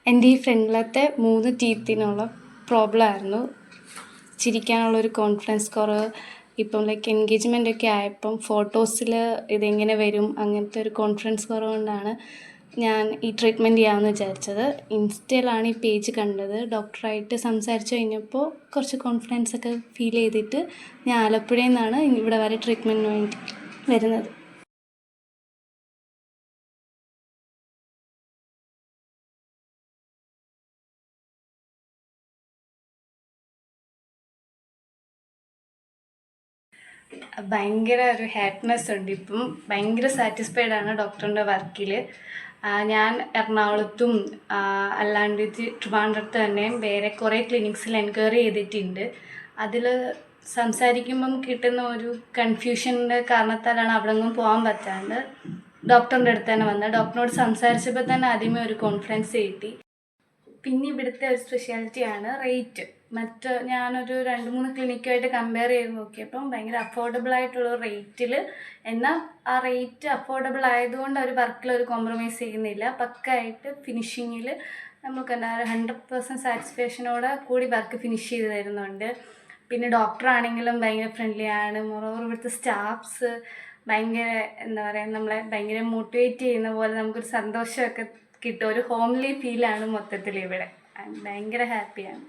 എൻ്റെ ഈ ഫ്രണ്ടിലത്തെ 3 ടീത്തിനുള്ള പ്രോബ്ലം ആയിരുന്നു. ചിരിക്കാനുള്ളൊരു കോൺഫിഡൻസ് കുറവ്. ഇപ്പം ലൈക്ക് എൻഗേജ്മെൻ്റ് ഒക്കെ ആയപ്പം ഫോട്ടോസിൽ ഇതെങ്ങനെ വരും അങ്ങനത്തെ ഒരു കോൺഫിഡൻസ് കുറവ് കൊണ്ടാണ് ഞാൻ ഈ ട്രീറ്റ്മെൻറ്റ് ചെയ്യാമെന്ന് വിചാരിച്ചത്. ഇൻസ്റ്റയിലാണ് ഈ പേജ് കണ്ടത്. ഡോക്ടറായിട്ട് സംസാരിച്ച് കഴിഞ്ഞപ്പോൾ കുറച്ച് കോൺഫിഡൻസ് ഒക്കെ ഫീൽ ചെയ്തിട്ട് ഞാൻ ആലപ്പുഴയിൽ നിന്നാണ് ഇവിടെ വരെ ട്രീറ്റ്മെൻറ്റിന് വേണ്ടി വരുന്നത്. ഭയങ്കര ഒരു ഹാപ്പിനെസ് ഉണ്ട്. ഇപ്പം ഭയങ്കര സാറ്റിസ്ഫൈഡ് ആണ് ഡോക്ടറിൻ്റെ വർക്കിൽ. ഞാൻ എറണാകുളത്തും അല്ലാണ്ട് ട്രിവാൻഡ്രത്ത് തന്നെയും വേറെ കുറേ ക്ലിനിക്സിൽ എൻക്വയറി ചെയ്തിട്ടുണ്ട്. അതിൽ സംസാരിക്കുമ്പം കിട്ടുന്ന ഒരു കൺഫ്യൂഷൻ്റെ കാരണത്താലാണ് അവിടെ ഒന്നും പോകാൻ പറ്റാണ്ട് ഡോക്ടറിൻ്റെ അടുത്ത് തന്നെ വന്നത്. ഡോക്ടറിനോട് സംസാരിച്ചപ്പോൾ തന്നെ ആദ്യമേ ഒരു കോൺഫിഡൻസ് കിട്ടി. പിന്നെ ഇവിടുത്തെ ഒരു സ്പെഷ്യാലിറ്റിയാണ് റേറ്റ്. ഞാനൊരു 2-3 ക്ലിനിക്കുമായിട്ട് കമ്പയർ ചെയ്ത് നോക്കിയപ്പം ഭയങ്കര അഫോർഡബിൾ ആയിട്ടുള്ള റേറ്റിൽ, എന്നാൽ ആ റേറ്റ് അഫോർഡബിൾ ആയതുകൊണ്ട് അവർ വർക്കിലൊരു കോംപ്രമൈസ് ചെയ്യുന്നില്ല. പക്കായിട്ട് ഫിനിഷിങ്ങിൽ നമുക്ക് എന്താ 100% സാറ്റിസ്ഫാക്ഷനോടെ കൂടി വർക്ക് ഫിനിഷ് ചെയ്ത് തരുന്നുണ്ട്. പിന്നെ ഡോക്ടറാണെങ്കിലും ഭയങ്കര ഫ്രണ്ട്ലി ആണ്. മോറോവർ ഇവിടുത്തെ സ്റ്റാഫ്സ് ഭയങ്കര എന്താ പറയുക, നമ്മളെ ഭയങ്കര മോട്ടിവേറ്റ് ചെയ്യുന്ന പോലെ നമുക്കൊരു സന്തോഷമൊക്കെ കിട്ടും. ഒരു ഹോംലി ഫീലാണ് മൊത്തത്തിൽ ഇവിടെ. ഭയങ്കര ഹാപ്പിയാണ്.